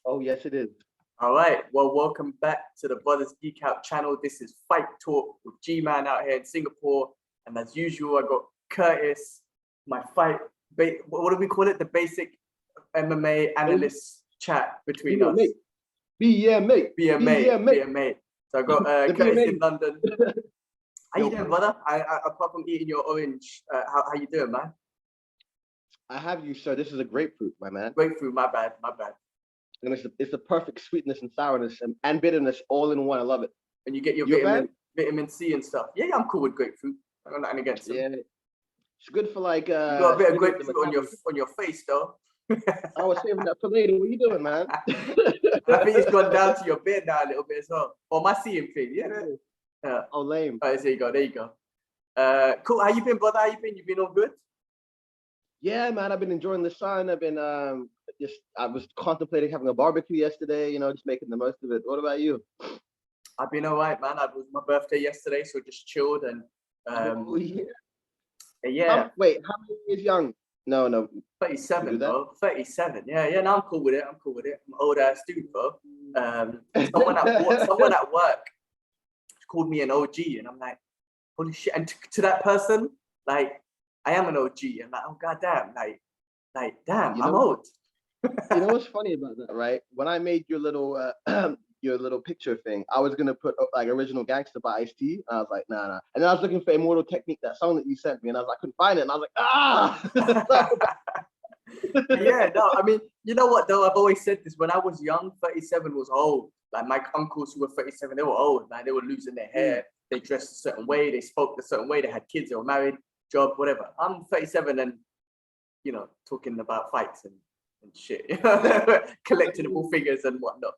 Oh, yes, it is. All right. Well, welcome back to the Brothers Geek Out channel. This is Fight Talk with G-Man out here in Singapore. And as usual, I got Curtis, my what do we call it? The basic MMA analyst chat between us. BMA. BMA. So I got Curtis in London. How you doing, brother? Apart from eating your orange, how you doing, man? I have you, sir. This is a grapefruit, my man. Grapefruit, my bad. And it's the perfect sweetness and sourness and bitterness all in one. I love it. And you get your vitamin C and stuff. Yeah, I'm cool with grapefruit. I got nothing against it. Yeah, it's good for like. You got a bit of grapefruit on your face, though. I was saving that for later. What are you doing, man? I think it's gone down to your beard now a little bit as well. Or my seeing thing, yeah. Oh, lame. All right, there you go. Cool. How you been, brother? How you been? You been all good? Yeah, man. I've been enjoying the sun. I've been I was contemplating having a barbecue yesterday. Just making the most of it. What about you? I've been all right, man. It was my birthday yesterday, so just chilled and. Oh, yeah. Yeah. Wait, how many years young? No. 37, bro. 37. Yeah. No, I'm cool with it. I'm an old ass dude, bro. Someone at work called me an OG, and I'm like, holy shit! And to that person, like, I am an OG. I'm like, oh goddamn, like, damn, I'm old. You know what's funny about that, right? When I made your little your little picture thing, I was gonna put like Original Gangster by Ice-T. I was like, nah. And then I was looking for Immortal Technique, that song that you sent me, and I was like, I couldn't find it. And I was like, Yeah, no, I mean, you know what though? I've always said this. When I was young, 37 was old. Like my uncles who were 37, they were old, man. They were losing their hair. They dressed a certain way. They spoke a certain way. They had kids. They were married, job, whatever. I'm 37 and, talking about fights and shit, collectible figures and whatnot.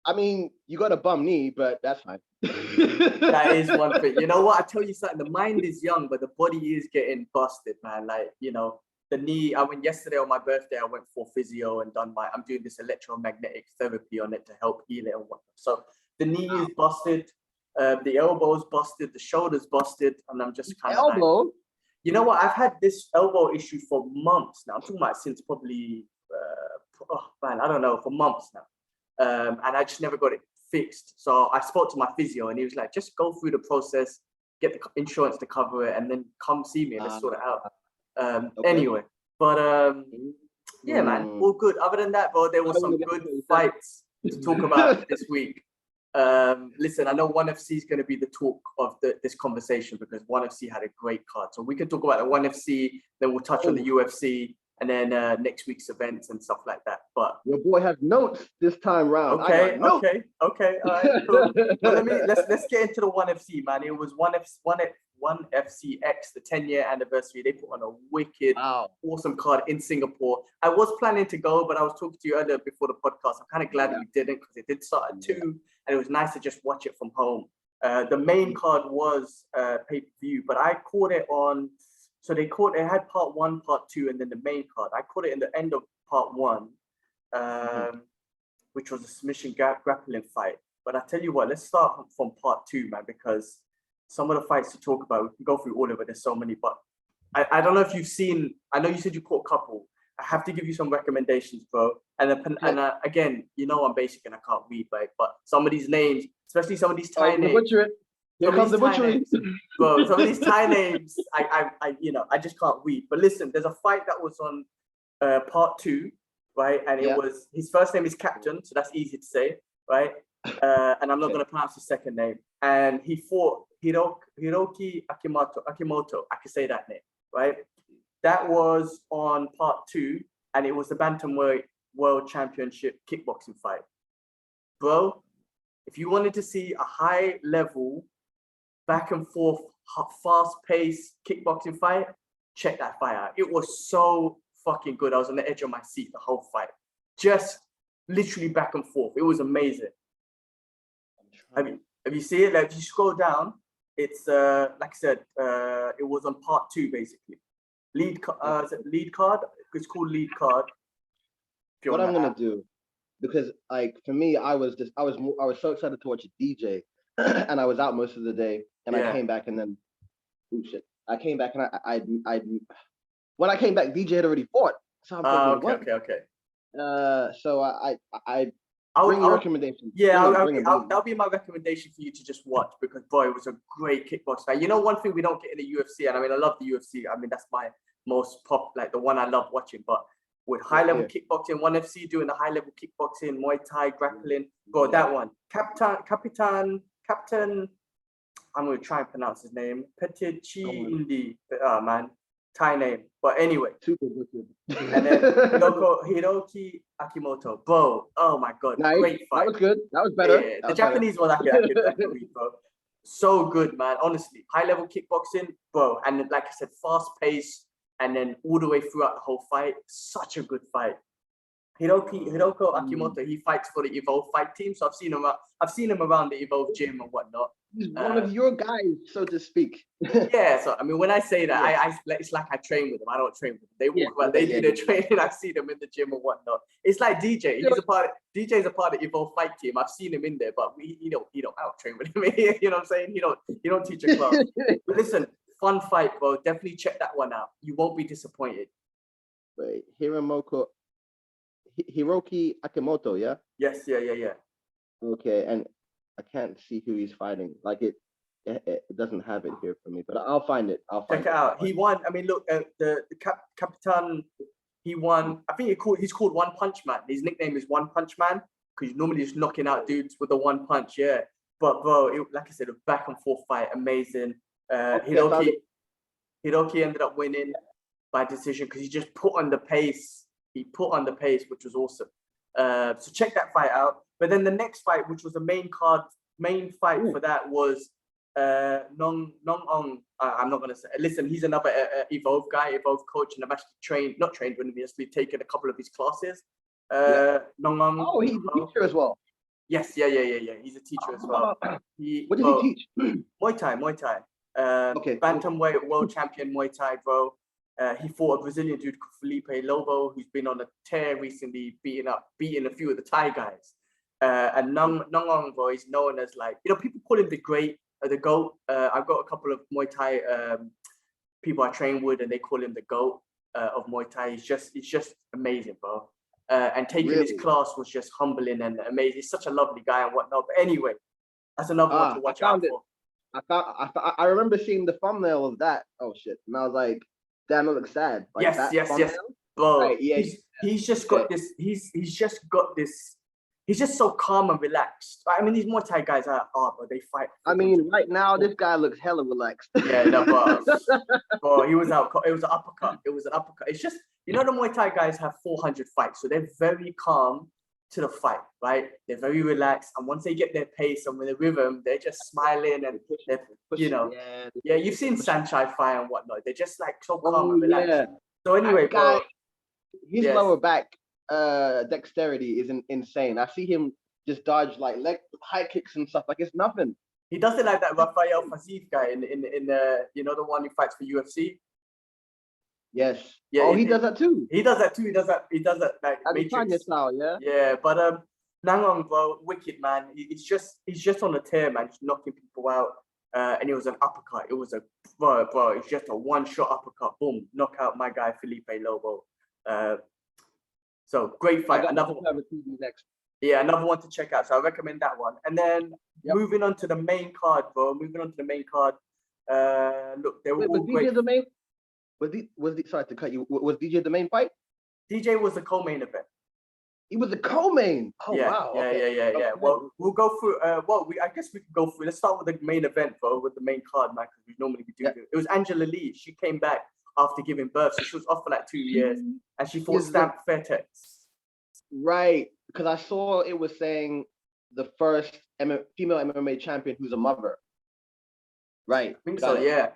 I mean, you got a bum knee, but that's fine. That is one thing. You know what? I tell you something. The mind is young, but the body is getting busted, man. Like, the knee. I went yesterday on my birthday. I went for physio and I'm doing this electromagnetic therapy on it to help heal it and whatnot. So the knee is busted, the elbow's busted, the shoulder's busted, and I'm just kind of like, you know what? I've had this elbow issue for months now. I'm talking about since probably, I don't know, for months now. And I just never got it fixed. So I spoke to my physio and he was like, just go through the process, get the insurance to cover it, and then come see me and let's sort it out. Anyway, but yeah, man, all good. Other than that, bro, there were some good fights to talk about this week. Listen, I know ONE FC is going to be the talk of this conversation because ONE FC had a great card. So we can talk about the ONE FC, then we'll touch on the UFC, and then next week's events and stuff like that. But your boy has notes this time round. Okay. All right, cool. Well, let's get into the ONE FC, man. It was ONE FC X, the 10-year anniversary. They put on a wicked, awesome card in Singapore. I was planning to go, but I was talking to you earlier before the podcast. I'm kind of glad that we didn't because it did start at 2, and it was nice to just watch it from home. The main card was pay-per-view, but I caught it on. So they had part 1, part 2, and then the main card. I caught it in the end of part 1, which was a submission grappling fight. But I tell you what, let's start from part 2, man, because some of the fights to talk about, we can go through all of it. There's so many, but I don't know if you've seen. I know you said you caught a couple. I have to give you some recommendations, bro. And again, I'm basic and I can't read, right? But some of these names, especially some of these Thai names. Here comes the butchery. Bro, some of these Thai names, I just can't read. But listen, there's a fight that was on part 2, right? And it was, his first name is Captain, so that's easy to say, right? And I'm not going to pronounce his second name. And he fought Hiroki Akimoto. I can say that name, right? That was on part 2, and it was the Bantamweight World Championship kickboxing fight. Bro, if you wanted to see a high level, back and forth, fast-paced kickboxing fight, check that fight out. It was so fucking good. I was on the edge of my seat the whole fight. Just literally back and forth. It was amazing. Have you seen it? Like, if you scroll down, it's like I said, it was on part 2 basically. Lead card. It's called lead card. What I'm gonna do, because like for me, I was so excited to watch a DJ, and I was out most of the day, and I came back and then, I came back and I when I came back, DJ had already fought. So I'm thinking, okay. So I I would, bring your recommendation. yeah, Bring 'em. that'll be my recommendation for you to just watch because boy, it was a great kickbox fight. You know, one thing we don't get in the UFC, and I mean, I love the UFC. I mean, that's my most like the one I love watching. But with high level kickboxing, ONE FC doing the high level kickboxing, Muay Thai, grappling, bro, that one, Captain. I'm gonna try and pronounce his name. Petichi Indi. Oh man, Thai name. But anyway. Super wicked. And then Hiroki Akimoto. Bro, oh my god, Nice. great fight. That was good. That was better. Yeah, the Japanese one I can read, bro. So good, man. Honestly, high level kickboxing, bro. And like I said, fast pace, and then all the way throughout the whole fight. Such a good fight. Hiroko Akimoto, he fights for the Evolve fight team. So I've seen him around the Evolve gym and whatnot. He's one of your guys, so to speak. Yeah, so I mean, when I say that, it's like I train with them. I don't train with them. They walk around, they do their training. I see them in the gym and whatnot. It's like DJ. DJ's a part of Evolve fight team. I've seen him in there, but he don't out train with him. You know what I'm saying? He don't teach a class. But listen, fun fight, bro. Definitely check that one out. You won't be disappointed. Wait, Hiroki Akimoto, yeah? Yes, yeah. Okay, and I can't see who he's fighting. Like it doesn't have it here for me, but I'll find it. Check it out. He won. I mean, look, the Capitan. He won. I think he's called One Punch Man. His nickname is One Punch Man because he's normally just knocking out dudes with the one punch. Yeah, but bro, like I said, a back and forth fight, amazing. Hiroki ended up winning by decision because he just put on the pace. He put on the pace, which was awesome. So check that fight out. But then the next fight, which was the main fight for that was Nong Ong. I'm not gonna say. Listen, he's another Evolve guy, Evolve coach, and I've actually not trained with him. He's actually taken a couple of his classes. Nong Ong. Oh, he's a teacher as well. Yes, yeah. He's a teacher as well. What did he teach? Muay Thai. Okay. Bantamweight world champion Muay Thai, bro. He fought a Brazilian dude called Felipe Lobo, who's been on a tear recently, beating a few of the Thai guys. And Nong Ong, bro, is known as like, people call him the GOAT. I've got a couple of Muay Thai people I train with, and they call him the GOAT of Muay Thai. He's just amazing, bro. And taking his class was just humbling and amazing. He's such a lovely guy and whatnot. But anyway, that's another one to watch out for. I remember seeing the thumbnail of that. Oh shit! And I was like, damn, it looks sad. Like yes. Bro, right, yeah, he's just got this. He's just so calm and relaxed. I mean, these Muay Thai guys are but they fight. I mean, right now this guy looks hella relaxed. Yeah, no, bro, he was out. It was an uppercut. It's just, the Muay Thai guys have 400 fights, so they're very calm to the fight, right? They're very relaxed, and once they get their pace and with the rhythm, they're just smiling and they're, you've seen Sanchai fight and whatnot. They're just like so calm and relaxed. Yeah. So anyway, bro, his lower back dexterity is insane. I see him just dodge like leg high kicks and stuff like it's nothing. He does it like that Rafael Fazif guy in the the one who fights for UFC. Yes. Yeah. Oh, he does that too. He does that too. He does that like Matrix style. Yeah. Yeah, but Nang Ong, bro, wicked man. He's just on a tear, man. Just knocking people out. And it was an uppercut. It was bro. It's just a one-shot uppercut. Boom, knock out my guy Felipe Lobo. So great fight. Another one. Next. Yeah, another one to check out. So I recommend that one. And then moving on to the main card, bro. Look, they were all great. Sorry to cut you. Was DJ the main fight? DJ was the co-main event. He was the co-main. Oh yeah, wow. Yeah. Okay. Well, we'll go through. I guess we can go through. Let's start with the main event, bro, with the main card, man, because we normally do. Yeah. It was Angela Lee. She came back after giving birth, so she was off for like 2 years, and she fought Stamp Fairtex. Right, because I saw it was saying the first female MMA champion who's a mother. Right. I think so. Yeah.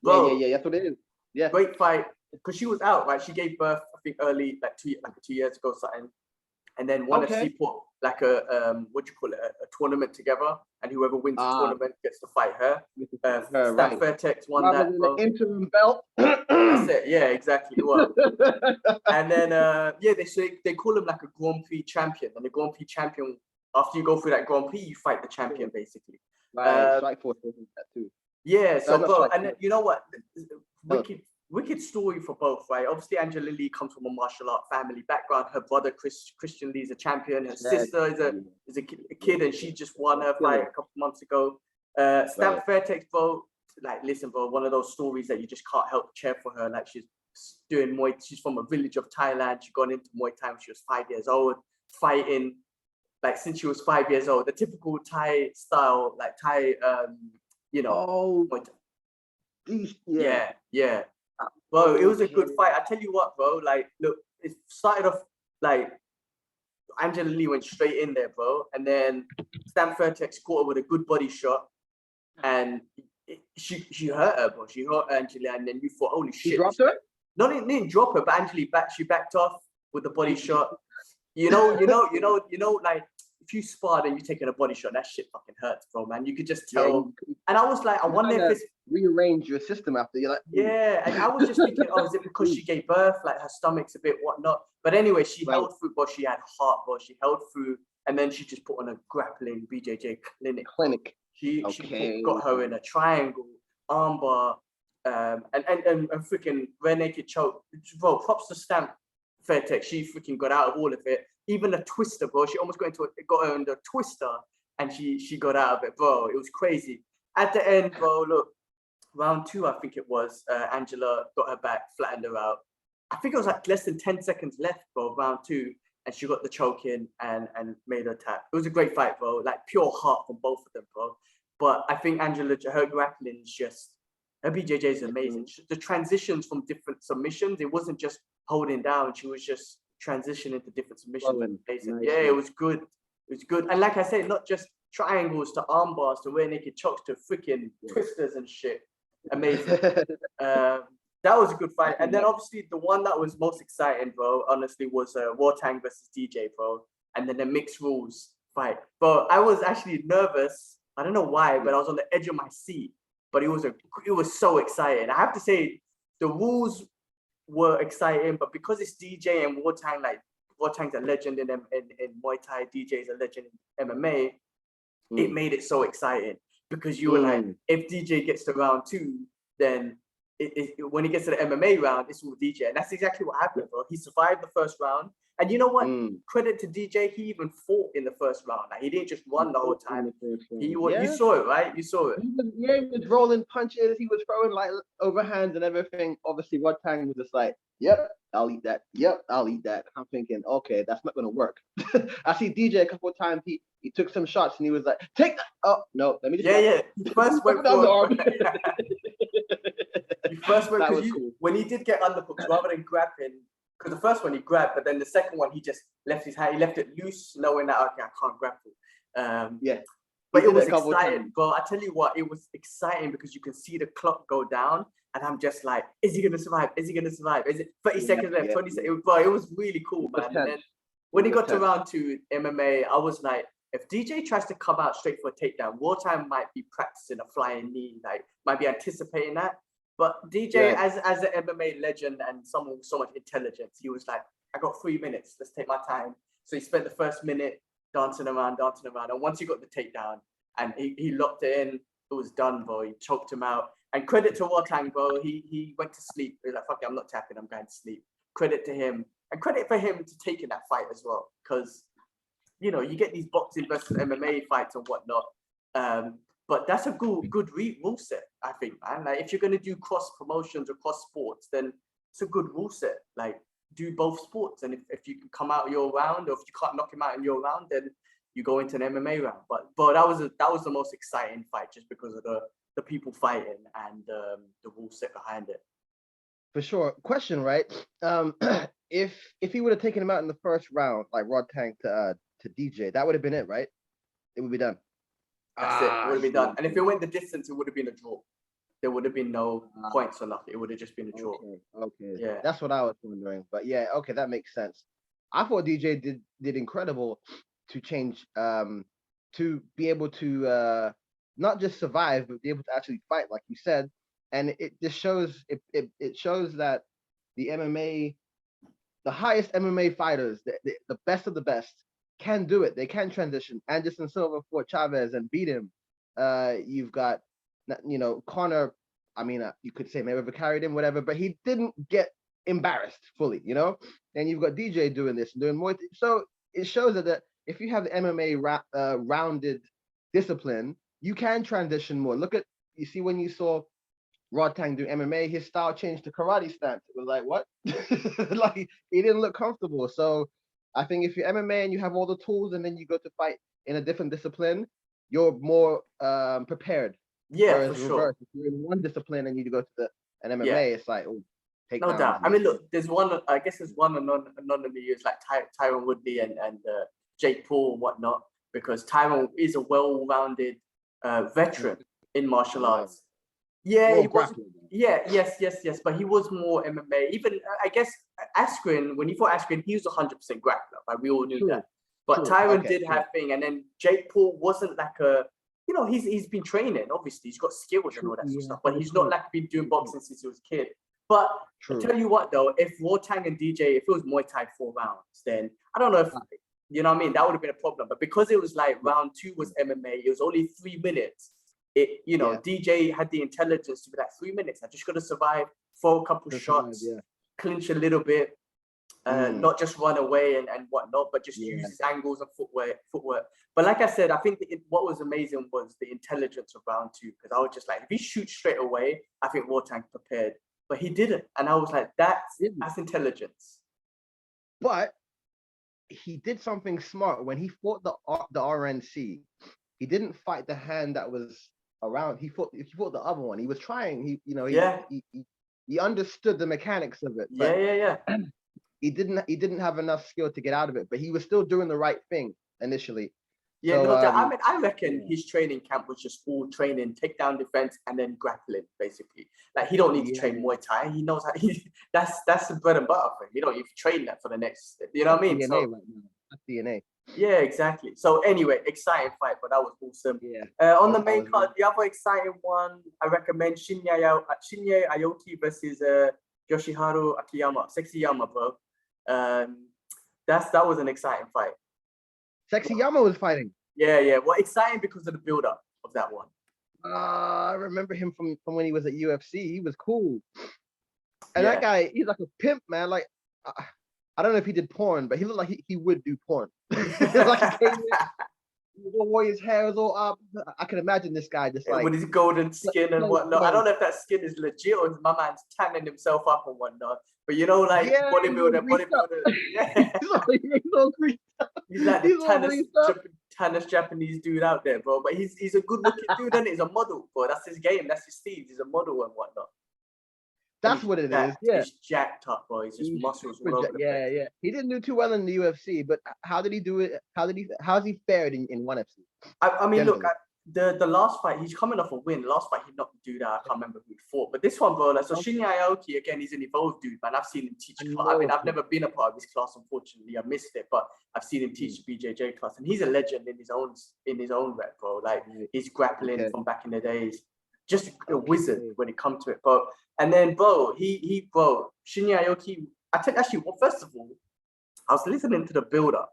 Bro, yeah. That's what it is. Yeah. Great fight, because she was out, right? She gave birth, I think, early, like 2 years ago, something. And then ONE FC put like a a tournament together, and whoever wins the tournament gets to fight her. Stamp Fairtex won that. The interim belt. That's it. Yeah, exactly. Well, and then they call him like a Grand Prix champion, and the Grand Prix champion, after you go through that Grand Prix, you fight the champion basically. Right. Strikeforce does that too. Yeah. So, bro, and then, you know what? wicked story for both, right? Obviously, Angela Lee comes from a martial art family background. Her brother Christian Lee is a champion. Her sister is a kid, and she just won her fight a couple months ago. Stamp Fairtex, bro. Like, listen, bro. One of those stories that you just can't help but cheer for her. Like, she's doing Muay. She's from a village of Thailand. She got into Muay Thai when she was 5 years old, fighting like since she was 5 years old. The typical Thai style, like Thai, you know. Oh, yeah. Bro, it was a good fight. I tell you what, bro. Like, look, it started off like Angela Lee went straight in there, bro, and then Stamp Fairtex caught her with a good body shot, and she hurt her, bro. She hurt Angela, and then you thought, holy shit. She dropped her? No, didn't drop her, but Angela backed off with the body shot. You know, like if you sparred and you're taking a body shot, that shit fucking hurts, bro, man. You could just tell. And I was like, I wonder if it's rearrange your system after you're like, yeah. And I was just thinking, oh, is it because she gave birth? Like her stomach's a bit whatnot. But anyway, she held through, but she had heart, bro. She held through, and then she just put on a grappling BJJ clinic. She got her in a triangle, armbar, and freaking rear naked choke. Bro, props to Stamp Fairtex. She freaking got out of all of it. Even a twister, bro. She almost got her in the twister, and she got out of it, bro. It was crazy. At the end, bro, look, round 2, I think it was, Angela got her back, flattened her out. I think it was like less than 10 seconds left, bro, round 2, and she got the choke in and made her tap. It was a great fight, bro. Like pure heart from both of them, bro. But I think Angela, her grappling is just, her BJJ is amazing. The transitions from different submissions, it wasn't just holding down. She was just transitioning to different submissions. Yeah, it was good. It was good. And like I said, not just triangles to arm bars to rear naked chokes to freaking twisters and shit. Amazing. That was a good fight. And then obviously the one that was most exciting, bro, honestly, was Wartang versus DJ, bro. And then the mixed rules fight. Bro, I was actually nervous. I don't know why, but I was on the edge of my seat. But it was so exciting. I have to say, the rules were exciting, but because it's DJ and Wartang, like Wartang's a legend in Muay Thai, DJ's a legend in MMA, it made it so exciting because you were like, if DJ gets to round 2, then when he gets to the MMA round, it's all DJ. And that's exactly what happened, bro. He survived the first round. And you know what? Credit to DJ, he even fought in the first round. Like, he didn't just run the whole time. You saw it, right? You saw it. He was rolling punches. He was throwing like overhands and everything. Obviously, Rod-Tang was just like, yep, I'll eat that. Yep, I'll eat that. I'm thinking, okay, that's not going to work. I see DJ a couple of times. He took some shots and he was like, take that. Oh, no, let me just. Yeah. He first went down the arm. You first went, because when he did get underhooks, rather than grabbing, because the first one he grabbed, but then the second one he just left his hand, he left it loose, knowing that, okay, I can't grapple. But it was exciting, bro. I tell you what, it was exciting because you can see the clock go down, and I'm just like, is he gonna survive? Is he gonna survive? Is it 30 seconds left? 20 seconds? Bro, it was really cool, man. And then when he got to round 2 MMA, I was like, if DJ tries to come out straight for a takedown, Wartime might be practicing a flying knee, like might be anticipating that. But DJ, as an MMA legend and someone with so much intelligence, he was like, I got 3 minutes. Let's take my time. So he spent the first minute dancing around. And once he got the takedown and he locked it in, it was done, bro. He choked him out. And credit to Wartang, bro. He went to sleep. He was like, fuck it, I'm not tapping. I'm going to sleep. Credit to him. And credit for him to taking that fight as well. Because, you know, you get these boxing versus MMA fights and whatnot. But that's a good rule set, I think, man. Like, if you're going to do cross promotions or cross sports, then it's a good rule set. Like, do both sports. And if you can come out your round, or if you can't knock him out in your round, then you go into an MMA round. But that was the most exciting fight, just because of the people fighting and the rule set behind it. For sure. Question, right? If he would have taken him out in the first round, like Rod-Tang to DJ, that would have been it, right? It would be done. That's it. It would have been done. And if it went the distance, it would have been a draw. There would have been no points or nothing. It would have just been a draw. Okay. Yeah. That's what I was wondering. But yeah, okay, that makes sense. I thought DJ did incredible to change, to be able to not just survive, but be able to actually fight, like you said. And it just shows it shows that the MMA, the highest MMA fighters, the best of the best, can do it. They can transition. Anderson Silva fought Chavez and beat him. You've got, Conor. I mean, you could say Mayweather carried him, whatever, but he didn't get embarrassed fully, you know. And you've got DJ doing this and doing more. So it shows that if you have the MMA rounded discipline, you can transition more. You see when you saw Rodtang do MMA, his style changed to karate stance. It was like, what? Like, he didn't look comfortable. So I think if you're MMA and you have all the tools and then you go to fight in a different discipline, you're more prepared. Yeah, Whereas for sure. reverse, if you're in one discipline and you go to an MMA, Yeah. it's like, oh, No doubt. I mean, look, there's one. I guess there's one anonymity is like Tyron Woodley and Jake Paul and whatnot, because Tyron is a well-rounded veteran in martial arts. Yeah, he was. Yeah, yes. But he was more MMA. Even I guess Askren, when he fought Askren, he was 100% grappler. Like we all knew that. But Tyron did have thing, and then Jake Paul wasn't like a. You know, he's been training. Obviously, he's got skills and all that sort of stuff. But he's not like been doing boxing since he was a kid. But I tell you what, though, if Rodtang and DJ, if it was Muay Thai 4 rounds, then I don't know if you know what I mean. That would have been a problem. But because it was like round 2 was MMA, it was only 3 minutes. DJ had the intelligence to be like 3 minutes. I just got to survive, throw a couple shots, clinch a little bit, not just run away and whatnot, but just use his angles and footwork. But like I said, I think what was amazing was the intelligence of round 2, because I was just like, if he shoots straight away, I think Rodtang prepared. But he didn't. And I was like, that's intelligence. But he did something smart. When he fought the RNC, he didn't fight the hand that was around. He fought the other one. He was trying. He understood the mechanics of it. But he didn't have enough skill to get out of it. But he was still doing the right thing initially. Yeah, so, no doubt. I mean, I reckon his training camp was just all training, takedown defense, and then grappling, basically. Like, he don't need to train Muay Thai. He knows how. That's the bread and butter for him. You know, you train that for the next. You know what I mean? DNA right now. That's DNA. Yeah, exactly. So anyway, exciting fight, but that was awesome. Yeah. On the main card, the other exciting one, I recommend Shinya Aoki versus Yoshiharu Akiyama, Sexyama, bro. That was an exciting fight. Sexyama was fighting. Yeah. Well, exciting because of the build-up of that one. I remember him from when he was at UFC. He was cool. And that guy, he's like a pimp, man. Like, I don't know if he did porn, but he looked like he would do porn. Like, he came in, wore his hair was all up. I can imagine this guy just like with his golden skin and whatnot. I don't know if that skin is legit or if my man's tanning himself up and whatnot. But you know, like bodybuilder. Yeah. He's all greased up. He's like the tannest Japanese dude out there, bro. But he's a good looking dude, and he's a model, bro. That's his game. That's his Steve. He's a model and whatnot. That's what it is. Yeah, he's jacked up, bro. He's just muscles all over the place. Yeah. He didn't do too well in the UFC, but how did he do it? How's he fared in ONE FC? I mean, look, the last fight, he's coming off a win. The last fight, he knocked the dude out. I can't remember who he fought. But this one, bro, like, so Shinya Aoki, again, he's an evolved dude, man. I've seen him teach class. I mean, I've never been a part of his class, unfortunately. I missed it, but I've seen him teach BJJ class, and he's a legend in his own right, bro. Like, he's grappling from back in the days. Just a wizard when it comes to it, bro. And then, bro, Shinya Aoki, well, first of all, I was listening to the build-up.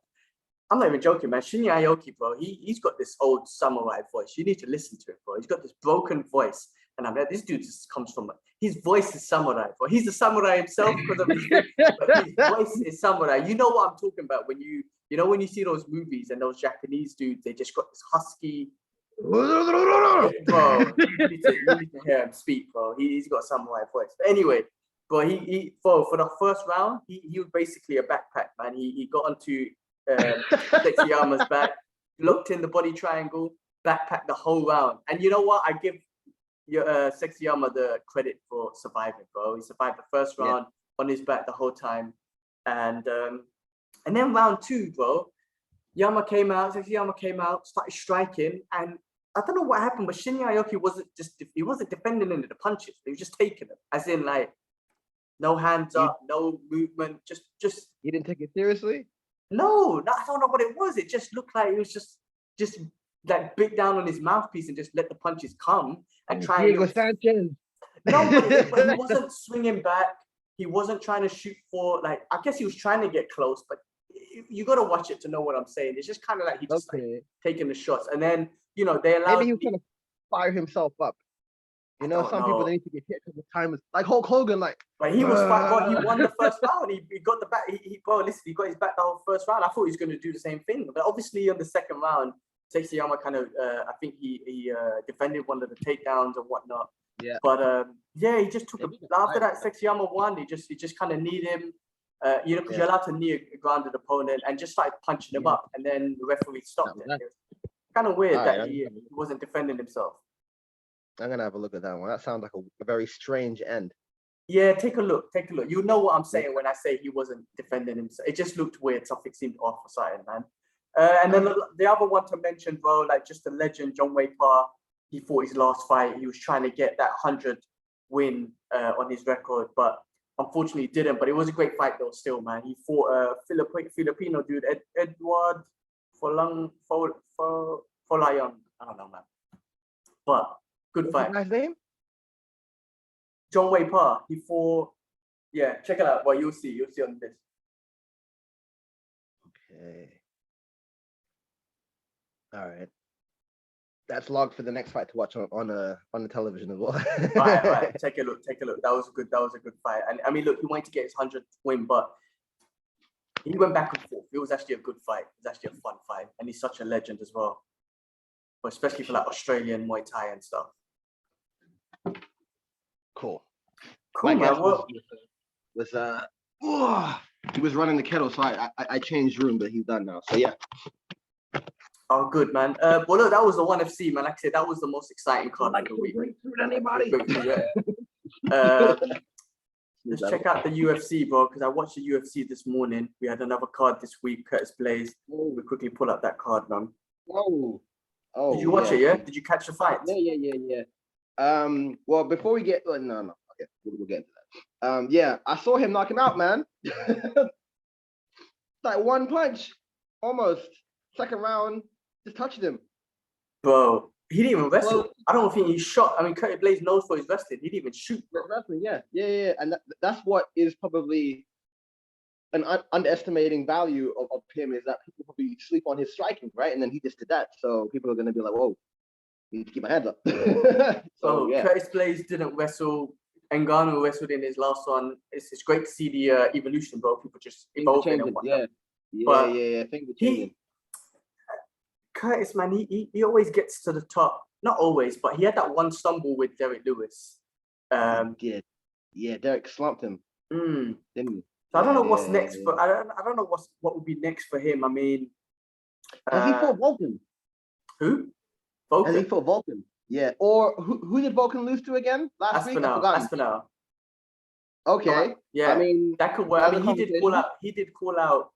I'm not even joking, man. Shinya Aoki, bro, he's got this old samurai voice. You need to listen to it, bro. He's got this broken voice. And I'm like, this dude just comes from, his voice is samurai, bro. He's a samurai himself because of his voice is samurai. You know what I'm talking about when you see those movies and those Japanese dudes, they just got this husky, bro, you need to hear him speak, bro. He's got a samurai voice. But anyway, bro, for the first round, he was basically a backpack, man. He got onto Sexyama's back, locked in the body triangle, backpacked the whole round. And you know what? I give Sexyama the credit for surviving, bro. He survived the first round on his back the whole time. And then round 2, bro, Sexyama came out, started striking, and I don't know what happened, but Shinya Aoki wasn't defending into the punches. He was just taking them, as in like no hands up, no movement, just. He didn't take it seriously. No, I don't know what it was. It just looked like it was just like bit down on his mouthpiece and just let the punches come and try. Diego Sanchez. No, but he wasn't swinging back. He wasn't trying to shoot for, like, I guess he was trying to get close, but you got to watch it to know what I'm saying. It's just kind of like he just like taking the shots, and then they allowed. Maybe he was trying to fire himself up. You I know, don't some people know. they need to get hit a couple times, like Hulk Hogan, like. But he was fine. Well, he won the first round. He got the back. Well, listen, he got his back the whole first round. I thought he was going to do the same thing, but obviously on the second round, Sexyama kind of, I think he defended one of the takedowns and whatnot. Yeah. But yeah, he just took after that. Man. Sexyama won. He just kind of kneed him, you know, because Yeah. you're allowed to knee a grounded opponent, and just started punching him up, and then the referee stopped it. It was kind of weird that he wasn't defending himself. I'm gonna have a look at that one. That sounds like a very strange end. Yeah, take a look. Take a look. You know what I'm saying when I say he wasn't defending himself. It just looked weird. Something seemed off or something, man. And then the other one to mention, bro, like just a legend, John Wayne Parr. He fought his last fight. He was trying to get that 100 win on his record, but unfortunately he didn't. But it was a great fight though, still, man. He fought a Filipino dude, Edward Folayang. I don't know, man. But good fight. What's his name? John Wayne Parr. He fought. Yeah, check it out. Well, you'll see. You'll see on this. Okay. All right. That's logged for the next fight to watch on the television as well. All right. Take a look. That was a good fight. And I mean, look, he wanted to get his 100th win, but he went back and forth. It was actually a good fight. It was actually a fun fight, and he's such a legend as well. But especially for like Australian Muay Thai and stuff. Cool. Cool, man. He was running the kettle, so I changed room, but he's done now. So yeah. Oh, good, man. Well, look, that was the ONE FC, man. Like I said, that was the most exciting card of the week. Anybody? Let's check out the UFC, bro, because I watched the UFC this morning. We had another card this week, Curtis Blaze. We quickly pull up that card, man. Oh, did you watch it? Yeah. Did you catch the fight? Yeah. Well, before we get, no. Okay, we'll get into that. Yeah, I saw him knock him out, man. Like one punch, almost. Second round, just touched him. Bro, he didn't even wrestle. Well, I don't think he shot. I mean, Curtis Blaze knows for his wrestling. He didn't even shoot. Wrestling, yeah. And that's what is probably an underestimating value of him, is that people probably sleep on his striking, right? And then he just did that. So people are going to be like, whoa, I need to keep my hands up. So yeah. Curtis Blaze didn't wrestle. Ngannou wrestled in his last one. It's great to see the evolution, bro. People just evolving and whatnot. Yeah. Things are changing. Curtis, man, he always gets to the top. Not always, but he had that one stumble with Derek Lewis. He did. Yeah, Derek slumped him. Didn't he? So I don't know what's next, but I don't know what would be next for him. I mean, has he fought Vulcan? Who? Vulcan. Has he fought Vulcan? Yeah. Or who did Vulcan lose to again last week? Aspinall. Okay. Yeah. I mean, that could work. I mean, he did call out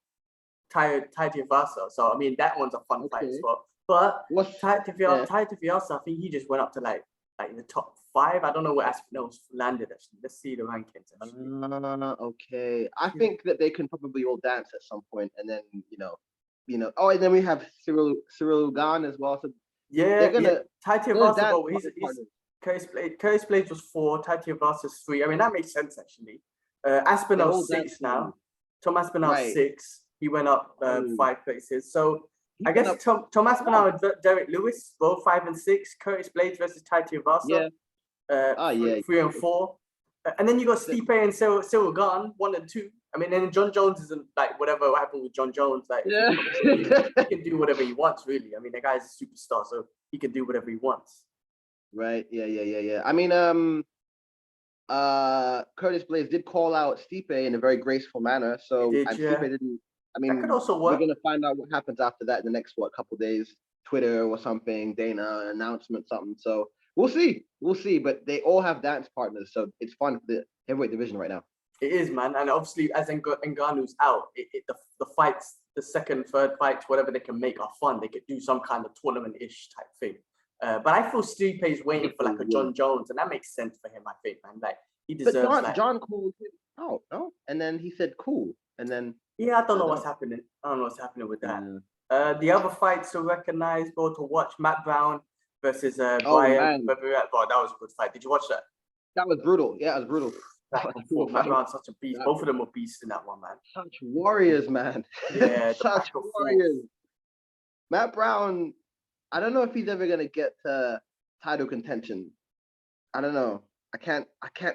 Tai Tuivasa. So I mean, that one's a fun fight as well. But Tai Tuivasa, I think he just went up to like in the top 5. I don't know where Aspinall's landed actually. Let's see the rankings. Okay. I think that they can probably all dance at some point, and then you know. Oh, and then we have Cyril Gane as well. So they're gonna Tai Tuivasa. Curtis Blaze was 4. Tai Tuivasa's 3. I mean, that makes sense actually. Aspinall's 6 now. Tom Aspinall's 6. He went up 5 places. So I guess Tom Aspinall and Derek Lewis, both 5 and 6. Curtis Blades versus Tai Tuivasa, 3 and 4. And then you got Stipe and Cyril Gane, 1 and 2. I mean, and John Jones isn't like whatever happened with John Jones. Like he can do whatever he wants, really. I mean, the guy's a superstar, so he can do whatever he wants. Right. Yeah. I mean, Curtis Blaze did call out Stipe in a very graceful manner. So Stipe didn't. I mean, that could also work. We're gonna find out what happens after that in the next couple days. Twitter or something, Dana announcement, something. So we'll see. But they all have dance partners, so it's fun for the heavyweight division right now. It is, man, and obviously as Ngannou's out, the fights, the second, third fights, whatever they can make are fun. They could do some kind of tournament-ish type thing. But I feel Stipe is waiting for like a John Jones, and that makes sense for him. I think, man, like he deserves. But John called him out, no? And then he said, "Cool," and then. Yeah, I don't know what's happening. I don't know what's happening with that. The other fights to recognize, bro, to watch: Matt Brown versus Brian. Bro, that was a good fight. Did you watch that? That was brutal. Yeah, it was brutal. Matt Brown's such a beast. Both of them were beasts in that one, man. Such warriors, man. Yeah, such warriors. Matt Brown, I don't know if he's ever gonna get to title contention. I don't know. I can't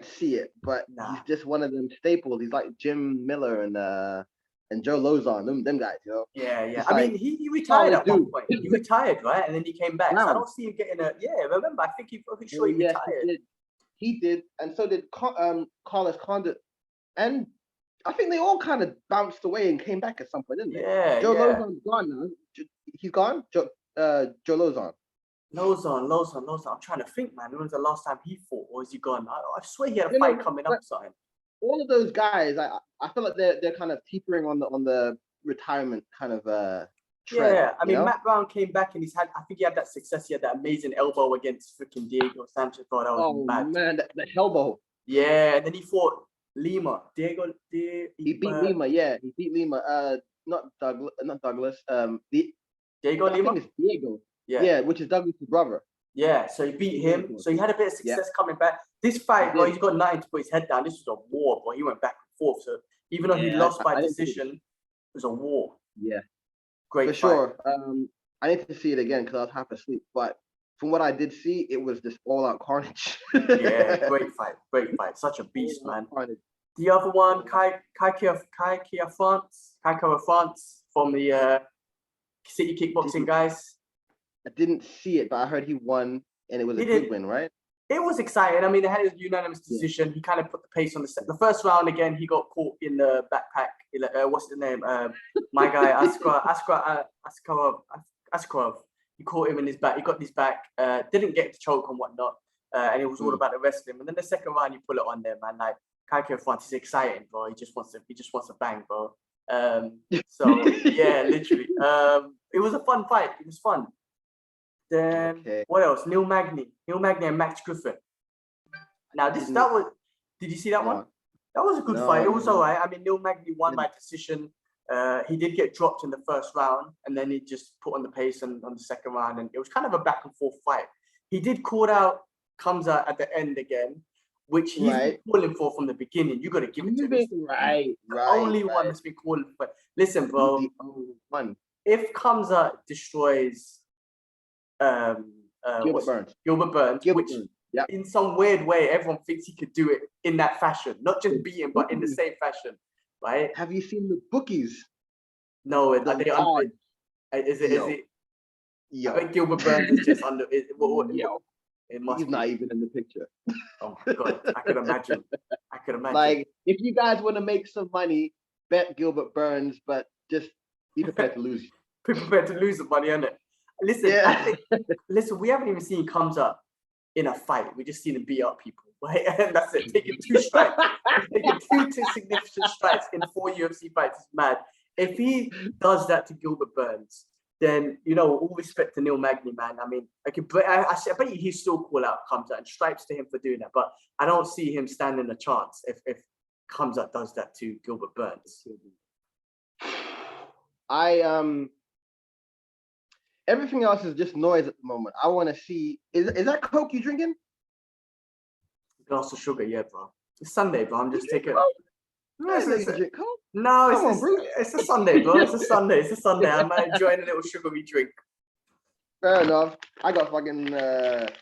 see it, but he's Nah. just one of them staples. He's like Jim Miller and Joe Lozon, them guys, Yeah, yeah. Just I like mean, he retired solid at one dude. point. He retired, right? And then he came back. So I Brown. don't see him getting a. Yeah, remember? I think I'm pretty sure Oh he yes, he retired. did. He did, and so did Carlos Condit, and I think they all kind of bounced away and came back at some point, didn't they? Yeah, Joe yeah. Lozon's gone now. He's gone. Joe Lozon. Lozon. I'm trying to think, man. When was the last time he fought, or is he gone? I swear he had a You fight know, coming but up, something. all of those guys, I feel like they're kind of teetering on the retirement kind of trend. Yeah, I mean, Matt Brown came back and I think he had that success. He had that amazing elbow against freaking Diego Sanchez. Bro, that was Oh mad. man, the elbow. Yeah, and then he fought Lima. He beat Lima. Yeah, he beat Lima. Not Douglas. Not Douglas. Diego I think Lima? it's Diego. Yeah. Yeah, which is Douglas's brother. Yeah, so he beat him. So he had a bit of Yeah, success coming back. This fight, bro, he's got nothing to put his head down. This was a war, bro. He went back and forth. So even though he yeah. lost by I didn't see decision, it was a war. Yeah, Great for fight. sure. I need to see it again because I was half asleep. But from what I did see, it was just all out carnage. Yeah, great fight. Great fight. Such a beast, man. The other one, Kai France from the City Kickboxing guys. I didn't see it, but I heard he won, and it was a good win, right? It was exciting. I mean, they had a unanimous decision. He kind of put the pace on the first round again. He got caught in the backpack. What's the name? My guy Askarov. He caught him in his back. He got his back. Didn't get to choke and whatnot. And it was all about the wrestling. And then the second round, you pull it on there, man. Like Kaiko France is exciting, bro. He just wants to bang, bro. So yeah, literally. It was a fun fight. It was fun. Then what else? Neil Magny and Max Griffin. Now did you see that one? That was a good fight. It was all right. I mean, Neil Magny won by decision. He did get dropped in the first round, and then he just put on the pace on the second round, and it was kind of a back and forth fight. He did call out Kamza at the end again, which he's been calling for from the beginning. You got to give it to him. The only one that's been calling for. Listen, bro. The only one. If Kamza destroys Gilbert Burns, which in some weird way everyone thinks he could do it in that fashion, not just beat him, but in the same fashion, right? Have you seen the bookies? No, is it? Yo. I think Gilbert Burns is just under. It must He's not even in the picture. Oh my god, I could imagine. Like, if you guys want to make some money, bet Gilbert Burns, but just be prepared to lose. Be prepared to lose the money, innit? Listen, listen, we haven't even seen Kamza in a fight. We just seen him beat up people, right? And that's it. Taking 2 strikes, taking two significant strikes in 4 UFC fights is mad. If he does that to Gilbert Burns, then all respect to Neil Magny, man. I mean, I bet he still call out Kamza and stripes to him for doing that, but I don't see him standing a chance if Kamza does that to Gilbert Burns. Everything else is just noise at the moment. I want to see. Is that Coke you drinking? Glass of sugar, yeah, bro. It's Sunday, bro. I'm just taking. No, it's a Sunday, bro. It's a Sunday. I'm enjoying a little sugary drink. Fair enough. I got fucking. What's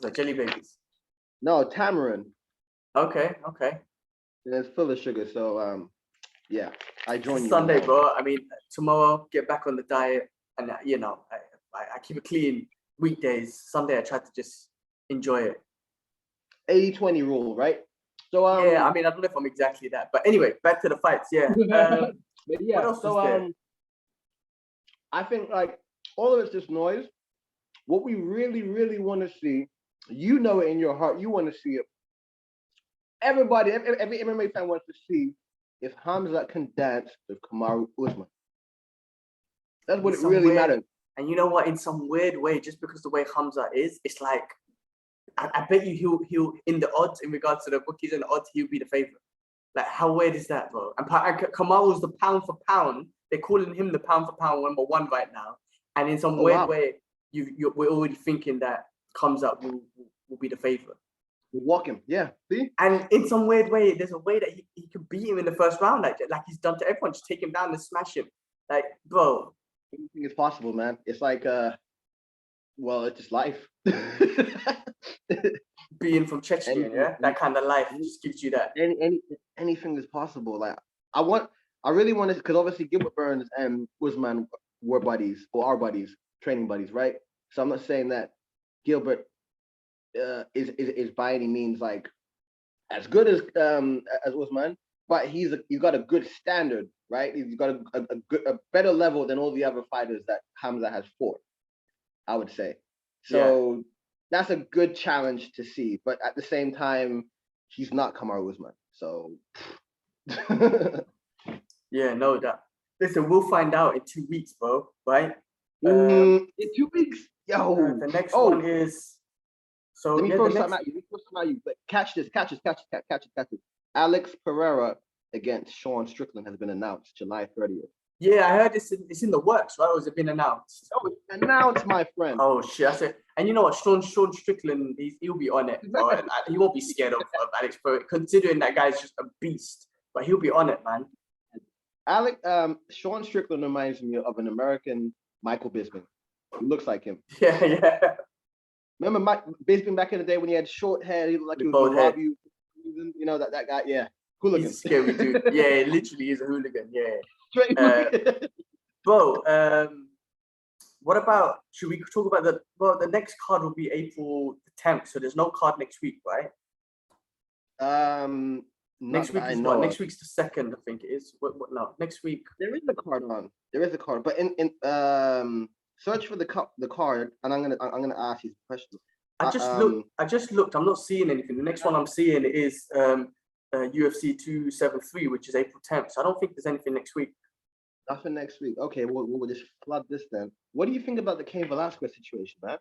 that? Jelly babies? No, tamarind. Okay. And it's full of sugar, so yeah, I join you. Sunday, bro. I mean, tomorrow get back on the diet, and I keep it clean weekdays. Sunday I try to just enjoy it. 80-20 rule, right? So yeah, I mean, I don't know if I'm exactly that, but anyway, back to the fights. Yeah. But yeah. What else was there? I think like all of it's just noise. What we really, really want to see, it in your heart, you want to see it. Everybody, every MMA fan wants to see if Hamza can dance with Kamaru Usman. That's what it really matters. And you know what? In some weird way, just because the way Hamza is, it's like I bet you he'll in the odds in regards to the bookies and the odds he'll be the favorite. Like how weird is that, bro? And Kamaru's the pound for pound. They're calling him the pound for pound #1 right now. And in some weird way, we're already thinking that Hamza will be the favorite. We'll walk him, yeah. See? And in some weird way, there's a way that he could beat him in the first round, like he's done to everyone. Just take him down and smash him. Like, bro. Anything is possible, man. It's like well, it's just life. being from Chechnya, yeah, that kind of life just gives you that. Anything is possible. Like I really want to, because obviously Gilbert Burns and Usman were buddies or are buddies, training buddies, right? So I'm not saying that Gilbert is by any means like as good as Usman, but he's got a good standard, right? He's got a better level than all the other fighters that Hamza has fought, I would say. So that's a good challenge to see, but at the same time, he's not Kamaru Usman. So yeah, no doubt. Listen, we'll find out in 2 weeks, bro. Right? In 2 weeks, yo. The next one is. So let me throw something at you. But catch this. Alex Pereira against Sean Strickland has been announced July 30th. Yeah, I heard it's in the works, right? Or has it been announced? Oh, it's announced, my friend. Oh shit! That's it. And you know what? Sean Strickland, he'll be on it, bro. And he won't be scared of Alex Pereira, considering that guy's just a beast. But he'll be on it, man. Sean Strickland reminds me of an American Michael Bisping. He looks like him. Yeah. Remember Mike Bisping back in the day when he had short hair? He looked like he was rob you. You know that guy? Yeah. Hooligan. He's a scary dude. Yeah, literally is a hooligan. Yeah. Straight bro, what about, should we talk about the next card will be April 10th, so there's no card next week, right? Next week is what? Next week's the 2nd, I think it is. What no, next week. There is a card on. There is a card, but in search for the card, and I'm gonna ask you a question. I just looked. I'm not seeing anything. The next one I'm seeing is UFC 273, which is April 10th. So I don't think there's anything next week. Nothing next week. Okay, we'll just flood this then. What do you think about the Cain Velasquez situation, man?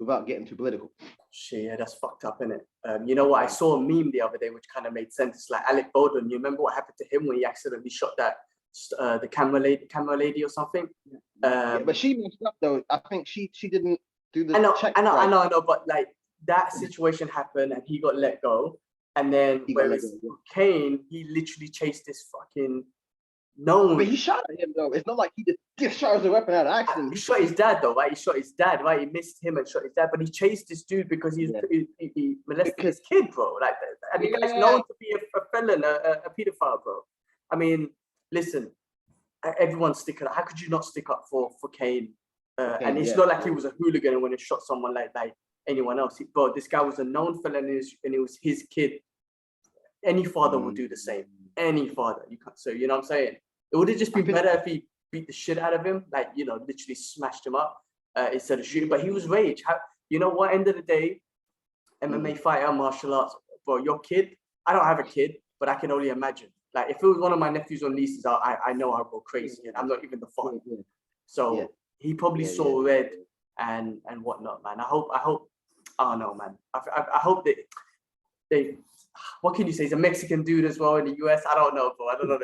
Without getting too political. Shit, yeah, that's fucked up, isn't it? You know what? I saw a meme the other day which kind of made sense. It's like Alec Baldwin. You remember what happened to him when he accidentally shot that the camera lady or something? But she messed up though. I think she didn't do the check. I know. But like that situation happened and he got let go. And then whereas Cain, he literally chased this fucking known. But he shot at him though. It's not like he just discharged the weapon out of accident. He shot his dad though, right? He shot his dad, right? He missed him and shot his dad, but he chased this dude because he molested his kid, bro. Like, and the guy's known to be a felon, a pedophile, bro. I mean, listen, everyone's sticking up. How could you not stick up for Cain? And it's not like he was a hooligan and when he shot someone like anyone else. But this guy was a known felon and it was his kid. Any father would do the same. Any father. You can't. So you know what I'm saying? It would have just been better if he beat the shit out of him, like, you know, literally smashed him up instead of shooting. But he was rage. You know what? End of the day, MMA fighter, martial arts, bro. Your kid. I don't have a kid, but I can only imagine. Like if it was one of my nephews or nieces, I know I'll go crazy, and I'm not even the father. So he probably saw red and whatnot, man. I hope. I don't know, man. I hope that they. What can you say? He's a Mexican dude as well in the US. I don't know, bro. I don't know.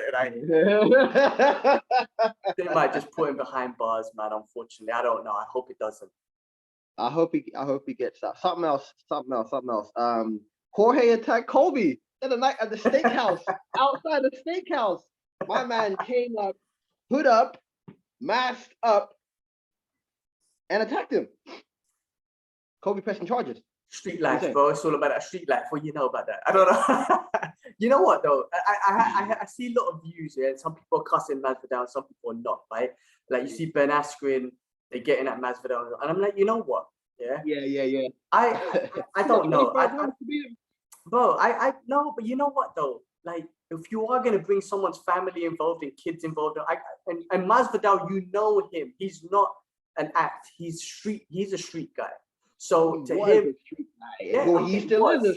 They might just put him behind bars, man. Unfortunately, I don't know. I hope it doesn't. I hope he gets that. Something else. Jorge attacked Colby the other night at the steakhouse, outside the steakhouse. My man came up, hood up, masked up, and attacked him. Colby pressing charges. Street life, bro. It's all about that street life. What you know about that? I don't know. You know what though? I see a lot of views here. Yeah? Some people are cussing Masvidal, some people are not, right? Like you see Ben Askren, they're getting at Masvidal, and I'm like, you know what? Yeah. I don't know. Bro, I know, but you know what though? Like if you are gonna bring someone's family involved and kids involved, and Masvidal, you know him. He's not an act. He's a street guy. So to him, he still is a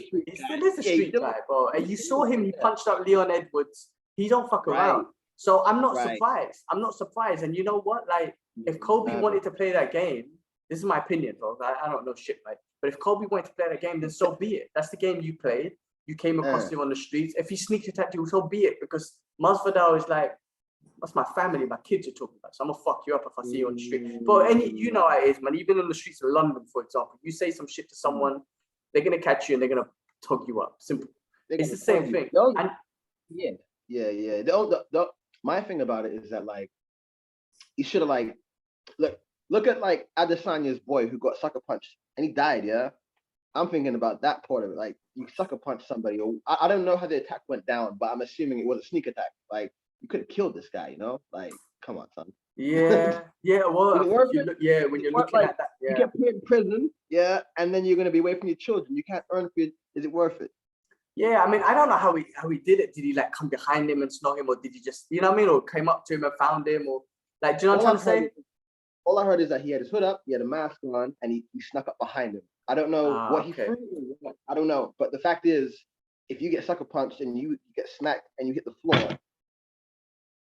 street guy, bro. And you saw him; he punched out Leon Edwards. He don't fuck around. So I'm not surprised. I'm not surprised. And you know what? Like, if Kobe wanted to play that game, this is my opinion, bro. I don't know shit, right? But if Kobe wanted to play that game, then so be it. That's the game you played. You came across him on the streets. If he sneak attacked you, so be it. Because Masvidal is like, that's my family, my kids are talking about. So I'm gonna fuck you up if I see you on the street. But you know how it is, man. Even on the streets of London, for example, you say some shit to someone, they're gonna catch you and they're gonna tug you up. Simple. It's the same thing. My thing about it is that like he should have like look at like Adesanya's boy who got sucker punched and he died, yeah. I'm thinking about that part of it. Like you sucker punch somebody, or I don't know how the attack went down, but I'm assuming it was a sneak attack. Like you could have killed this guy, you know? Like, come on, son. Yeah, yeah. Well, Is I it think if worth you it? look, yeah, Is when it you're worth looking like at that, you yeah. get put in prison, yeah, and then you're gonna be away from your children. You can't earn for it. Is it worth it? Yeah, I mean, I don't know how he did it. Did he like come behind him and snog him, or did he just, you know what I mean, or came up to him and found him, or like, do you know what All I'm I've trying heard to is say? all I heard is that he had his hood up, he had a mask on, and he snuck up behind him. I don't know Ah, what he okay. threw. I don't know, but the fact is, if you get sucker punched and you get smacked and you hit the floor,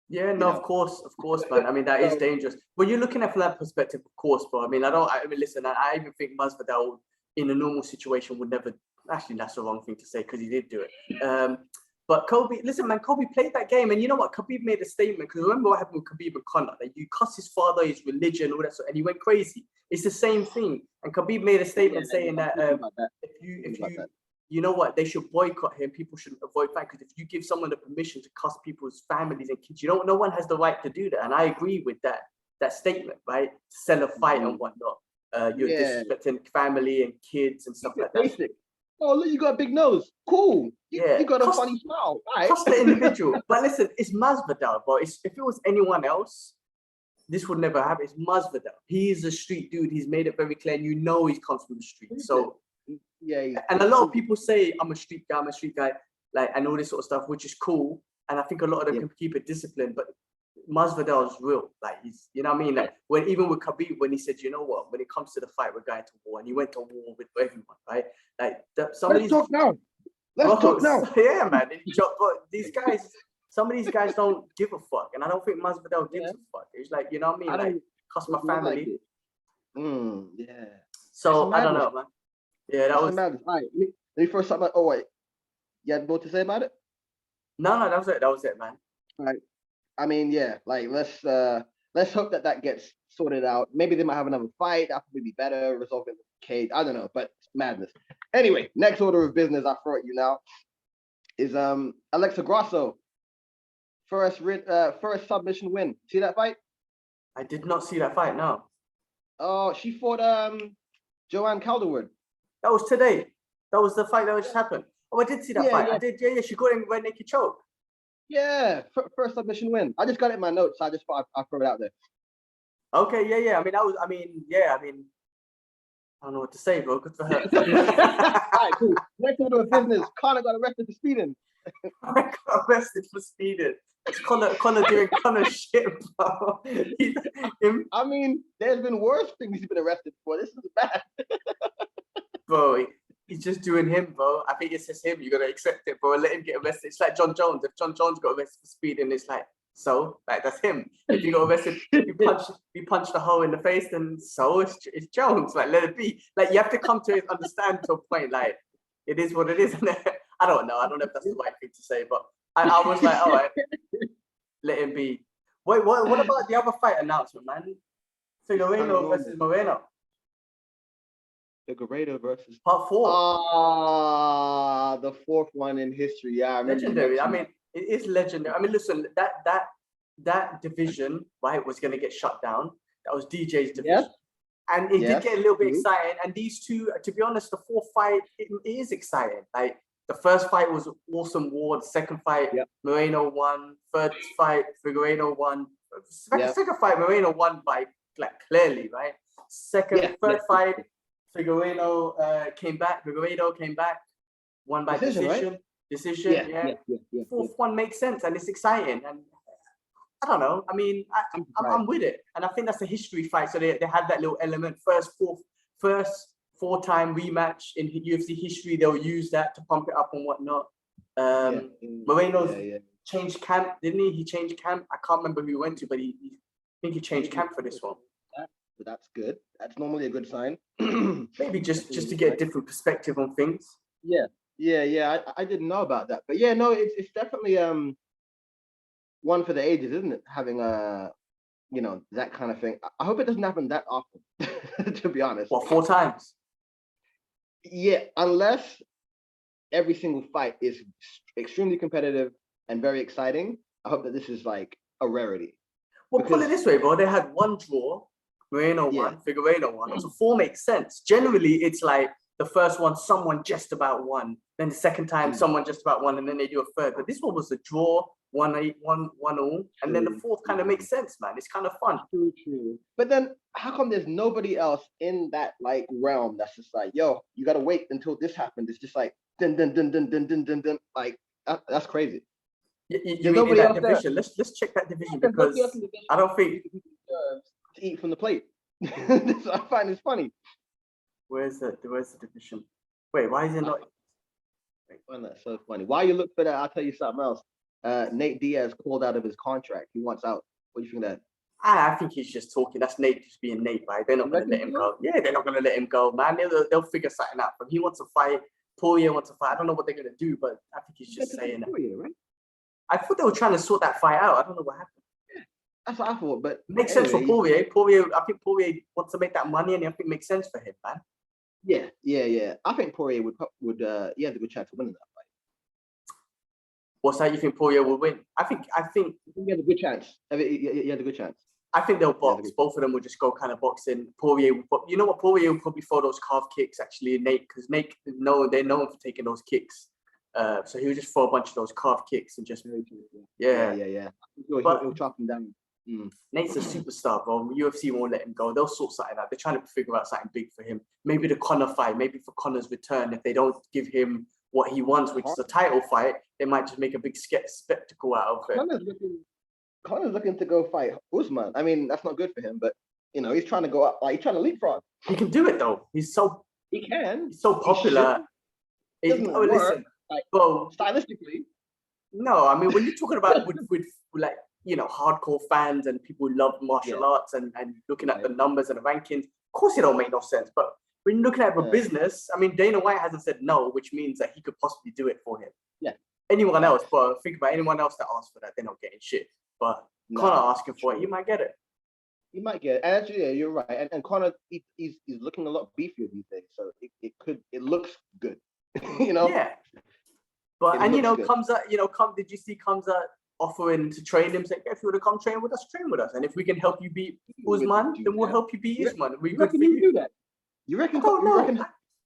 Yeah, you no, know. of course, man. I mean, that is So dangerous. When you're looking at it from that perspective, of course, bro. I mean, I mean, listen, I even think Masvidal in a normal situation would never. Actually, that's the wrong thing to say because he did do it. But Kobe, listen, man, Kobe played that game, and you know what? Khabib made a statement because remember what happened with Khabib and Conor? Like you cuss his father, his religion, all that sort, and he went crazy. It's the same thing. And Khabib made a yeah, statement saying I'm that thinking about that. if About you that. you know what, they should boycott him. People should avoid that because if you give someone the permission to cuss people's families and kids, no one has the right to do that. And I agree with that statement, right? Sell a fight and Mhm. whatnot. You're Yeah, disrespecting family and kids and stuff keep it like that. basic. Oh, look, you got a big nose. Cool. You Yeah, got a funny smile. All right. cost the individual. But listen, it's Masvidal, bro. If it was anyone else, this would never happen. It's Masvidal. He's a street dude. He's made it very clear. And he comes from the street. So, Yeah, and a he's lot of cool. people say I'm a street guy, like, and all this sort of stuff, which is cool. And I think a lot of them Yeah, can keep it disciplined. But Masvidal is real. Like he's, you know what I mean? Like even with Khabib, when he said, you know what, when it comes to the fight, we're going to war, and he went to war with everyone, right? Like some of let's these talk now. Let's talk bros, now. yeah, man. But these guys, some of these guys don't give a fuck, and I don't think Masvidal gives Yeah, a fuck. It's like, you know what I mean? I Like, don't cost my look like family. it. Yeah, it's a So I don't madness. know, man. Yeah, that It's a was madness. All right, let me first start. Oh wait, you had more to say about it? no, that was it. That was it, man. All right. I mean, yeah, like let's hope that gets sorted out. Maybe they might have another fight. That would be better, resolve it with Cage. I don't know, but it's madness. Anyway, next order of business I throw at you now is Alexa Grasso first submission win. See that fight? I did not see that fight. No, Oh, she fought Joanne Calderwood. that was today. That was the fight that just happened. Oh, I did see that Yeah, fight. I yeah, did. Yeah, yeah. She got him by naked choke. yeah. First submission win. I just got it in my notes. So I just thought I'd throw it out there. Okay, yeah, yeah. I mean, that was. I mean, yeah. I mean, I don't know what to say, bro. Good for her. All right, cool. Next order of business. Conor got arrested for speeding. I got arrested for speeding. It's Connor doing Connor shit, bro. I mean, there's been worse things he's been arrested for. This is bad. Bro, he's just doing him, bro. I think it's just him. You gotta accept it, bro. Let him get arrested. It's like John Jones. If John Jones got arrested for speeding, it's like, so, like, that's him. If you got arrested, you punch the hole in the face, then so it's Jones. Like, let it be. Like, you have to come to understand to a point. Like, it is what it is. I don't know. I don't know if that's the right thing to say, but I was like, all right, let him be. Wait, what about the other fight announcement, man? Figueiredo versus Moreno, Figueiredo versus part 4. the fourth one in history. Yeah, I remember you Legendary. I mentioned mean, it is legendary. I mean, listen, that division, right, was going to get shut down. That was DJ's division. Yes. And it did Yes. get a little bit exciting. And these two, to be honest, the fourth fight, it is exciting. Like, the first fight was awesome war. The second fight, Yep. Moreno won. Third fight, Figueiredo won. Yep. Second fight, Moreno won by, like, clearly, right? Third fight, Figueiredo came back. Figueiredo came back, won by decision. Right? Decision, yeah. Fourth one makes sense and it's exciting. And I don't know. I mean, I'm with it, and I think that's a history fight. So they had that little element. First four-time rematch in UFC history. They'll use that to pump it up and whatnot. Moreno's changed camp, didn't he? He changed camp. I can't remember who he went to, but I think he changed camp for this one. That's good. That's normally a good sign. Maybe just to get a different perspective on things. Yeah. I didn't know about that, but yeah, no, it's definitely one for the ages, isn't it? Having that kind of thing. I hope it doesn't happen that often, to be honest. What, 4 times? Yeah, unless every single fight is extremely competitive and very exciting. I hope that this is like a rarity. Well, put it this way, bro. They had 1 draw, Moreno won, Figueiredo won. So 4 makes sense. Generally, it's like the first one, someone just about won. Then the second time, someone just about won, and then they do a third. But this one was a draw, 1-8, 1-1-all, and then the fourth kind of makes sense, man. It's kind of fun. True. But then, how come there's nobody else in that like realm that's just like, yo, you gotta wait until this happens? It's just like, dun dun dun dun dun dun dun dun. Like that's crazy. You mean in that division? Let's check that division because I don't think to eat from the plate. I find it's funny. Where's the division? Wait, why is it not? I find that so funny. While you look for that, I'll tell you something else. Nate Diaz called out of his contract. He wants out. What do you think of that? I think he's just talking. That's Nate just being Nate, right? They're not going to let him go. Yeah, they're not going to let him go, man. They'll figure something out. But he wants to fight. Poirier wants to fight. I don't know what they're going to do, but I think he's just saying that. Right? I thought they were trying to sort that fight out. I don't know what happened. That's what I thought, but makes sense for Poirier. I think Poirier wants to make that money, and I think it makes sense for him, man. Yeah. I think Poirier would he has a good chance of winning that fight. What's that? You think Poirier will win? I think he has a good chance. He has a good chance. I think they'll box. Both of them will just go kind of boxing. Poirier, you know what? Poirier will probably throw those calf kicks actually. Nate, because Nate, they're known for taking those kicks. So he'll just throw a bunch of those calf kicks and just yeah. He'll chop him down. Nate's a superstar, bro. UFC won't let him go. They'll sort something out. They're trying to figure out something big for him. Maybe the Conor fight. Maybe for Conor's return, if they don't give him what he wants, which is a title fight, they might just make a big spectacle out of it. Conor's looking to go fight Usman. I mean, that's not good for him, but you know, he's trying to go up. Like he's trying to leapfrog. He can do it though. He can. He's so popular. Listen, like, bro. Stylistically. No, I mean when you're talking about with like, you know, hardcore fans and people who love martial arts and looking at the numbers and the rankings, of course it don't make no sense. But when you're looking at it for business, I mean, Dana White hasn't said no, which means that he could possibly do it for him. Yeah. Anyone else, but think about anyone else that asks for that, they're not getting shit. But Conor asking for it, you might get it. You might get it. And actually, yeah, you're right. And Conor, he's looking a lot beefier these days, so it looks good. You know. Yeah. But and you know, did you see Kamzat offering to train him? Saying, if you want to come train with us. And if we can help you beat Usman, then we'll help you beat Usman. You reckon he do that? You reckon?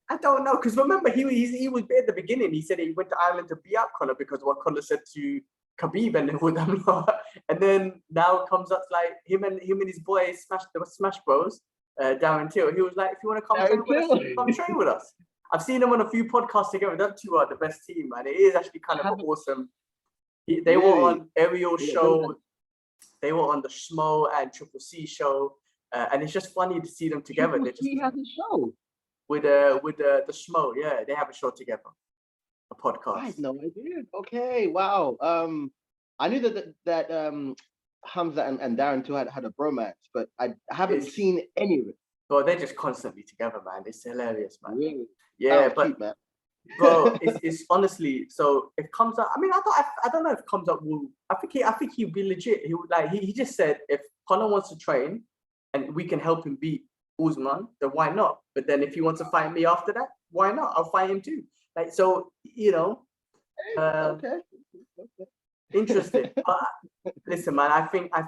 I don't know, because remember he was there at the beginning. He said he went to Ireland to beat up Conor because of what Conor said to Khabib and then now it comes up like him and his boys Smash Bros. Darren Till. He was like, if you want to come train with us. I've seen them on a few podcasts together. Them two are the best team, man. It is actually kind of awesome. They were on Ariel's show. They were on the Schmo and Triple C show, and it's just funny to see them together. He has a show with the Schmo. Yeah, they have a show together, a podcast. I had no idea. Okay, wow. I knew that Hamza and Darren too had a bromance, but I haven't seen any of it. Bro, they're just constantly together, man. It's hilarious, man. Really? Yeah, but cheap, man. bro, it's honestly, so if Kamzat, I mean, I don't know if Kamzat will. I think he'll be legit. He would he just said if Conor wants to train and we can help him beat Usman, then why not? But then if he wants to fight me after that, why not? I'll fight him too. Like, so, you know. Okay. Interesting. But listen, man, I think I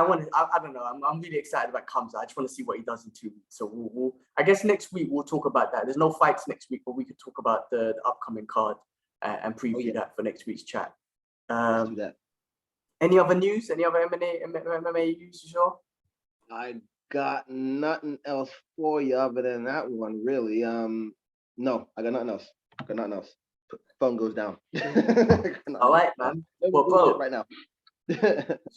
don't know. I'm really excited about Kamzat. I just want to see what he does in 2 weeks. So we'll I guess next week we'll talk about that. There's no fights next week, but we could talk about the upcoming card and preview that for next week's chat. Let's do that. Any other news? Any other MMA news, sure? I got nothing else for you other than that one, really. No, I got nothing else. Phone goes down. All right, man. Well, bro, right now.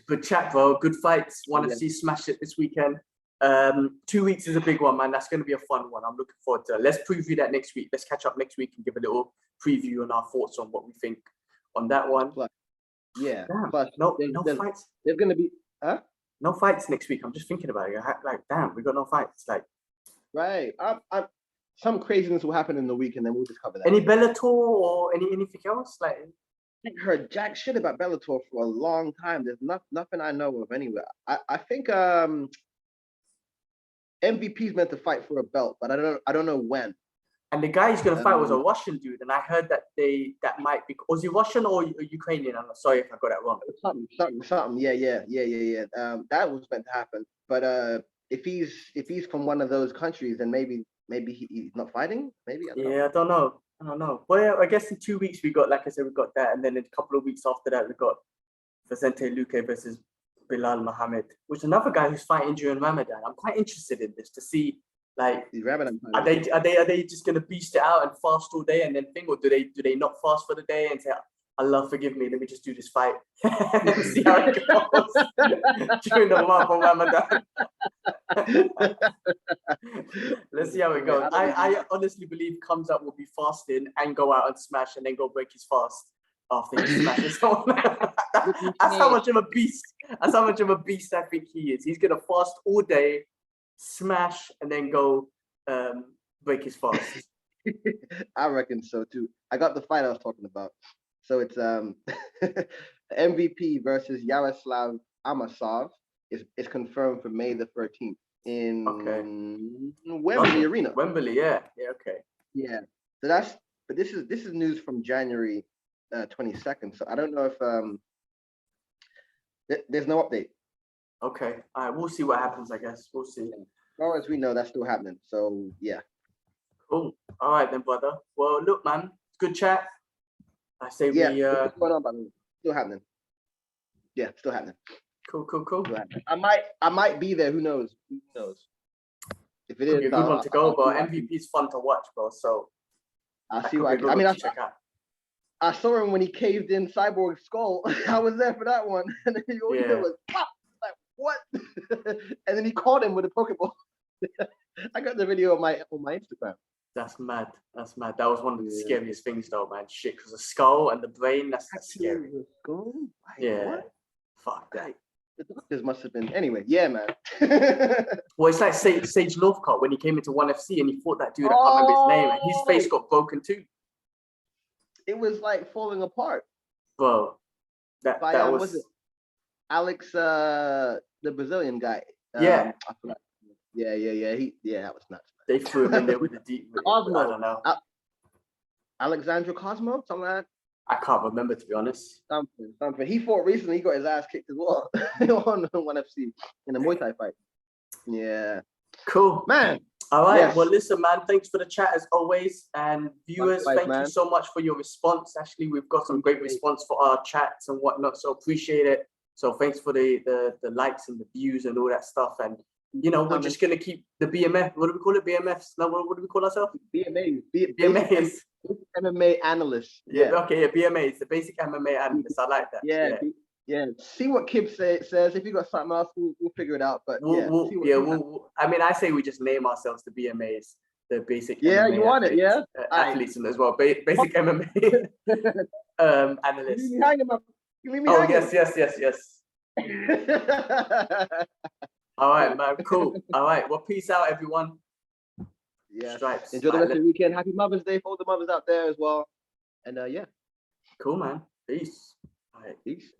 Good chat, bro. Good fights. Want to see Smash It this weekend. 2 weeks is a big one, man. That's going to be a fun one. I'm looking forward to it. Let's preview that next week. Let's catch up next week and give a little preview on our thoughts on what we think on that one. Yeah. Damn, no fights. There's going to be, no fights next week. I'm just thinking about it. Like, damn, we got no fights. Like, right. Some craziness will happen in the week, and then we'll just cover that. Any Bellator or anything else? Like, I heard jack shit about Bellator for a long time. There's nothing I know of anywhere. I think MVP's meant to fight for a belt, but I don't know when. And the guy he's gonna fight was a Russian dude, and I heard that that might be, was he Russian or Ukrainian? I'm sorry if I got that wrong. Something. Yeah. That was meant to happen, but if he's from one of those countries, then maybe maybe he's not fighting. Maybe I don't know. Yeah, I don't know. I don't know. Well, yeah, I guess in 2 weeks we got, like I said, we got that, and then in a couple of weeks after that we got Vicente Luque versus Bilal Muhammad, which is another guy who's fighting during Ramadan. I'm quite interested in this to see, like, He's Ramadan time. are they just gonna beast it out and fast all day and then think, or do they not fast for the day and say, Allah forgive me, let me just do this fight and then see how it goes during the month of Ramadan. Let's see how it goes. I honestly believe comes up will be fasting and go out and smash and then go break his fast after he smashes someone. That's how much of a beast. That's how much of a beast I think he is. He's gonna fast all day, smash, and then go break his fast. I reckon so too. I got the fight I was talking about. So it's MVP versus Yaroslav Amasov is confirmed for May the 13th in Wembley Arena. Wembley, yeah, okay. Yeah. So but this is news from January 22nd. So I don't know if there's no update. Okay. All right, we'll see what happens, I guess. We'll see. As far as we know, that's still happening. So yeah. Cool. All right then, brother. Well, look, man, good chat. I say yeah, we what's going on, brother? Still happening. Yeah, still happening. Cool. I might be there. Who knows? Who knows? If it is, a good one to go, bro. MVP is fun to watch, bro. So I'll see what I mean. I saw him when he caved in Cyborg's skull. I was there for that one, and then all he did was pop. Like what? And then he caught him with a Pokeball. I got the video on my Instagram. That's mad. That was one of the scariest things, though, man. Shit, because the skull and the brain, that's scary. Skull? Yeah. What? Fuck that. The doctors must have been. Anyway, yeah, man. Well, it's like Sage Northcott when he came into 1FC and he fought that dude. I can't remember his name, and his face got broken too. It was like falling apart. Bro, that was it Alex, the Brazilian guy. Yeah. I forgot. Yeah. That was nuts. They threw him in there with the deep. Cosmo. I don't know. Alexandra Cosmo, something like that. I can't remember, to be honest. Something. He fought recently. He got his ass kicked as well on 1FC in a Muay Thai fight. Yeah. Cool, man. All right. Yes. Well, listen, man. Thanks for the chat as always, and viewers. Thank you so much for your response. Actually, we've got some great response for our chats and whatnot. So appreciate it. So thanks for the likes and the views and all that stuff. And you know, we're just gonna keep the BMA. What do we call it? BMFs? No, what do we call ourselves? BMAs. MMA analyst. Yeah. Okay. Yeah. BMA. It's the basic MMA analyst. I like that. Yeah. See what Kib says. If you got something else, we'll figure it out. But I mean, I say we just name ourselves the BMAs, the basic. Yeah, MMA you want it? Yeah. Athletes as well. Basic MMA analyst. You hang him up. Oh yes. All right, man. Cool. All right. Well, peace out, everyone. Yeah. Stripes. Enjoy the rest of the weekend. Happy Mother's Day for all the mothers out there as well. And yeah. Cool, man. Peace. All right. Peace.